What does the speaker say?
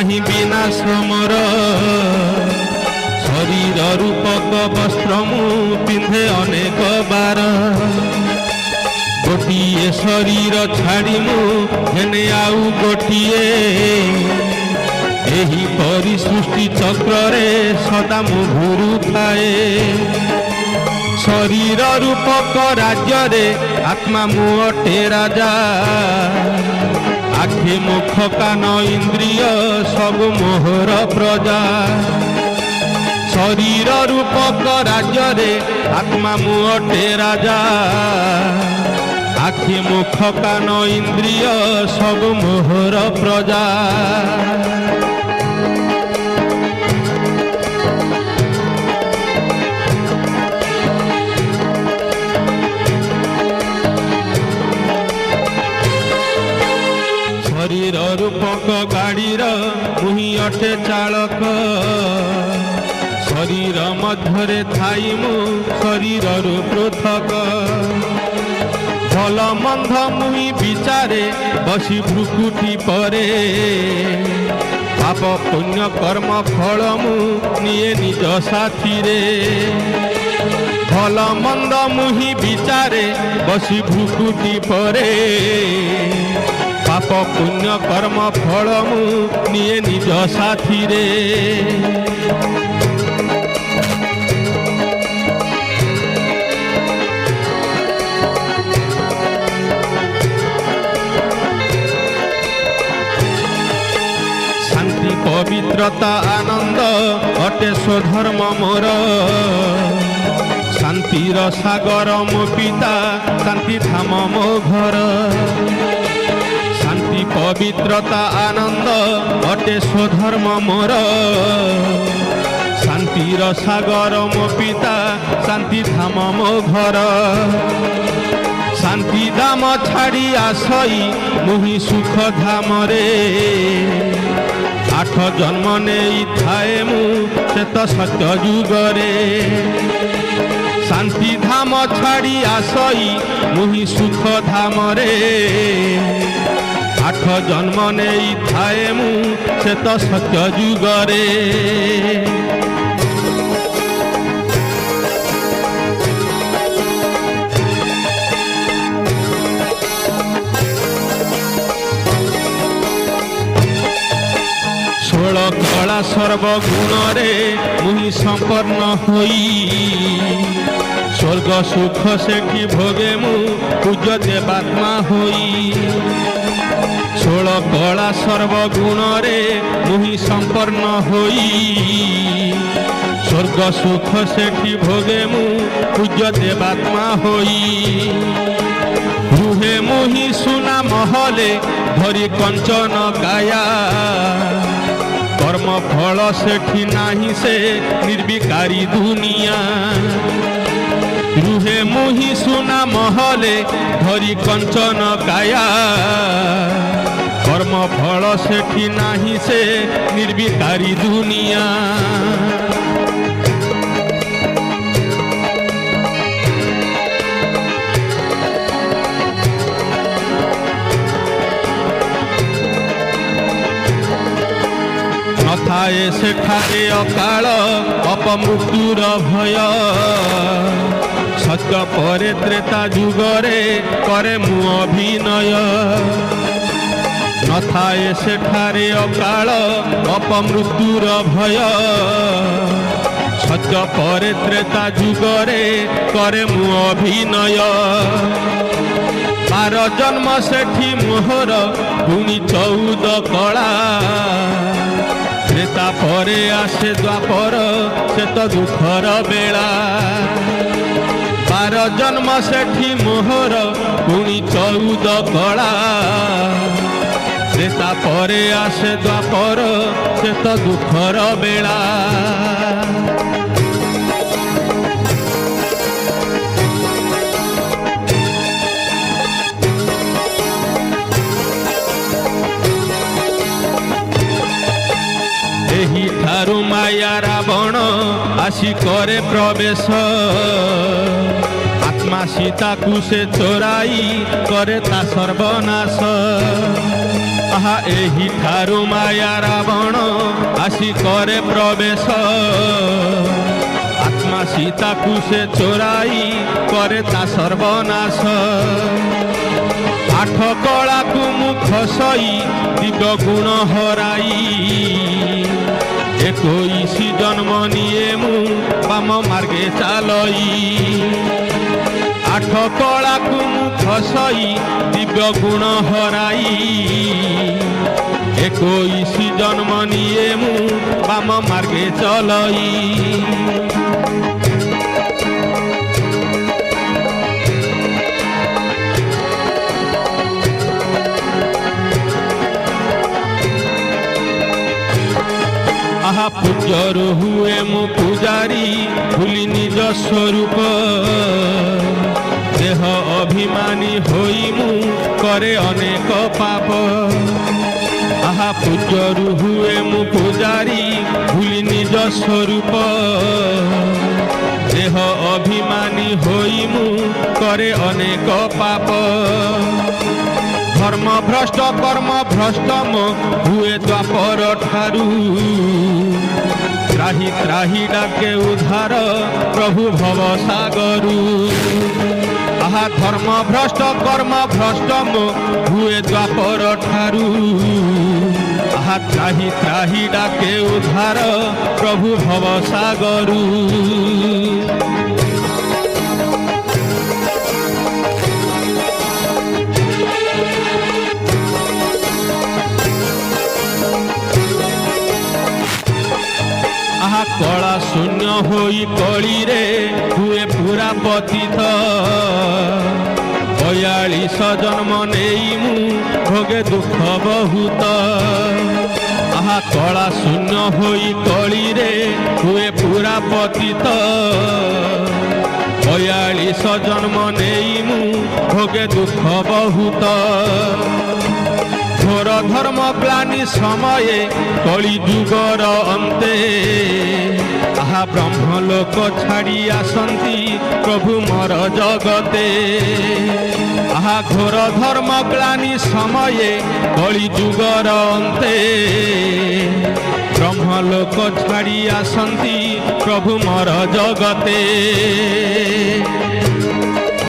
ନାହିଁ ବିନାଶ ମୋର ଶରୀର ରୂପକ ବସ୍ତ୍ର ମୁଁ ପିନ୍ଧେ ଅନେକ ବାର ଗୋଟିଏ ଶରୀର ଛାଡ଼ି ମୁଁ ହେନେ ଆଉ ଗୋଟିଏ ଏହିପରି ସୃଷ୍ଟି ଚକ୍ରରେ ସଦା ମୁଁ ଘୁରୁଥାଏ ଶରୀର ରୂପକ ରାଜ୍ୟରେ ଆତ୍ମା ମୁଁ ଅଟେ ରାଜା ଆଖି ମୁଖ କାନ ଇନ୍ଦ୍ରିୟ ସବୁ ମୋହର ପ୍ରଜା ଶରୀର ରୂପକ ରାଜ୍ୟରେ ଆତ୍ମା ମୁଁ ଅଟେ ରାଜା ଆଖି ମୁଖ କାନ ଇନ୍ଦ୍ରିୟ ସବୁ ମୋହର ପ୍ରଜା ଶରୀର ରୂପକ ଗାଡ଼ିର ମୁହିଁ ଅଟେ ଚାଳକ ଶରୀର ମଧ୍ୟରେ ଥାଇ ମୁଁ ଶରୀରରୁ ପୃଥକ ଭଲ ମନ୍ଦ ମୁହିଁ ବିଚାରେ ବସି ଭ୍ରୁକୁଟି ପରେ ପାପ ପୁଣ୍ୟ କର୍ମ ଫଳ ମୁଁ ନିଏ ନିଜ ସାଥିରେ ଭଲ ମନ୍ଦ ମୁହିଁ ବିଚାରେ ବସି ଭ୍ରୁକୁଟି ପରେ ପାପ ପୁଣ୍ୟ କର୍ମ ଫଳ ମୁଁ ନିଏ ନିଜ ସାଥିରେ ଶାନ୍ତି ପବିତ୍ରତା ଆନନ୍ଦ ଅଟେ ସ୍ୱଧର୍ମ ମୋର ଶାନ୍ତିର ସାଗର ମୋ ପିତା ଶାନ୍ତି ଧାମ ମୋ ଘର ଶାନ୍ତି ପବିତ୍ରତା ଆନନ୍ଦ ଅଟେ ସ୍ୱଧର୍ମ ମୋର ଶାନ୍ତିର ସାଗର ମୋ ପିତା ଶାନ୍ତି ଧାମ ମୋ ଘର ଶାନ୍ତି ଧାମ ଛାଡ଼ି ଆସଇ ମୁହିଁ ସୁଖ ଧାମରେ ଆଠ ଜନ୍ମ ନେଇଥାଏ ମୁଁ ଶ୍ଵେତ ସତ୍ୟ ଯୁଗରେ ଶାନ୍ତି ଧାମ ଛାଡ଼ି ଆସଇ ମୁହିଁ ସୁଖ ଧାମରେ ଆଠ ଜନ୍ମ ନେଇଥାଏ ମୁଁ ଶ୍ଵେତ ସତ୍ୟ ଯୁଗରେ ଷୋଳ କଳା ସର୍ବଗୁଣରେ ମୁହିଁ ସମ୍ପନ୍ନ ହୋଇ ସ୍ୱର୍ଗ ସୁଖ ସେଠି ଭୋଗେ ମୁଁ ପୂଜ୍ୟ ଦେବାତ୍ମା ହୋଇ ଷୋଳ କଳା ସର୍ବଗୁଣରେ ମୁହିଁ ସମ୍ପନ୍ନ ହୋଇ ସ୍ୱର୍ଗ ସୁଖ ସେଠି ଭୋଗେ ମୁଁ ପୂଜ୍ୟ ଦେବାତ୍ମା ହୋଇ ରୁହେ ମୁହିଁ ସୁନା ମହଲେ ଧରି କଞ୍ଚନ କାୟା କର୍ମ ଫଳ ସେଠି ନାହିଁ ସେ ନିର୍ବିକାରୀ ଦୁନିଆ ରୁହେ ମୁହିଁ ସୁନା ମହଲେ ଧରି କଞ୍ଚନ କାୟା କର୍ମ ଫଳ ସେଠି ନାହିଁ ସେ ନିର୍ବିକାରୀ ଦୁନିଆ ନଥାଏ ସେଠାରେ ଅକାଳ ଅପମୃତ୍ୟୁର ଭୟ ସତ୍ୟ ପରେ ତ୍ରେତା ଯୁଗରେ କରେ ମୁଁ ଅଭିନୟ ନଥାଏ ସେଠାରେ ଅକାଳ ଅପମୃତ୍ୟୁର ଭୟ ସତ୍ୟ ପରେ ତ୍ରେତା ଯୁଗରେ କରେ ମୁଁ ଅଭିନୟ 12 ଜନ୍ମ ସେଠି ମୋହର ପୁଣି 14 କଳା ତ୍ରେତା ପରେ ଆସେ ଦ୍ୱାପର ସେ ତ ଦୁଃଖର ବେଳା 12 ଜନ୍ମ ସେଠି ମୋହର ପୁଣି 14 କଳା ତ୍ରେତା ପରେ ଆସେ ଦ୍ୱାପର ସେ ତ ଦୁଃଖର ବେଳା ଠାରୁ ମାୟା ରାବଣ ଆସି କରେ ପ୍ରବେଶ ଆତ୍ମା ସୀତାକୁ ସେ ଚୋରାଇ କରେ ତା ସର୍ବନାଶ ଆହା ଏହି ଠାରୁ ମାୟା ରାବଣ ଆସି କରେ ପ୍ରବେଶ ଆତ୍ମା ସୀତାକୁ ସେ ଚୋରାଇ କରେ ତା ସର୍ବନାଶ ଆଠ କଳାକୁ ମୁଁ ଖସଇ ଦିବ୍ୟ ଗୁଣ ହରାଇ 21 ଜନ୍ମ ନିଏ ମୁଁ ବାମ ମାର୍ଗେ ଚାଲଇ ଆଠ କଳାକୁ ମୁଁ ଖସଇ ଦିବ୍ୟ ଗୁଣ ହରାଇ 21 ଜନ୍ମ ନିଏ ମୁଁ ବାମ ମାର୍ଗେ ଚଲଇ আহা পূজ্যরু হুয়ে মু পূজারি ভুলি নিজ স্বরূপ দেহ অভিমানী হই মু করে অনেক পাপ আহা পূজ্যরু হুয়ে মু পূজারি ভুলি নিজ স্বরূপ দেহ অভিমানী হই মু করে অনেক পাপ ধর্ম ভ্রষ্ট কর্ম ভ্রষ্ট মো হুয়ে দ্বাপর ঠারু ত্রাহি ত্রাহি ডাকে উদ্ধার প্রভু ভব সাগরু আহা ধর্ম ভ্রষ্ট কর্ম ভ্রষ্ট মো হুয়ে দ্বাপর ঠারু আহা ত্রাহি ত্রাহি ডাকে উদ্ধার প্রভু ভব সাগরু আহা কলা শূন্য হই কলিরে হুয়ে পুরা পতিত 42 জন্ম নেই মু ভোগে দুঃখ বহুত আহা কলা শূন্য হই কলিরে হুয়ে পুরা পতিত 42 জন্ম নেই মু ভোগে দুঃখ বহুত ঘোর ধর্ম গ্লানি সময়ে কলি যুগর অন্তে আহা ব্রহ্মলোক ছাড়ি আসন্তি প্রভু মর জগতে আহা ঘোর ধর্ম গ্লানি সময়ে কলি যুগর অন্তে ব্রহ্মলোক ছাড়ি আসন্তি প্রভু মর জগতে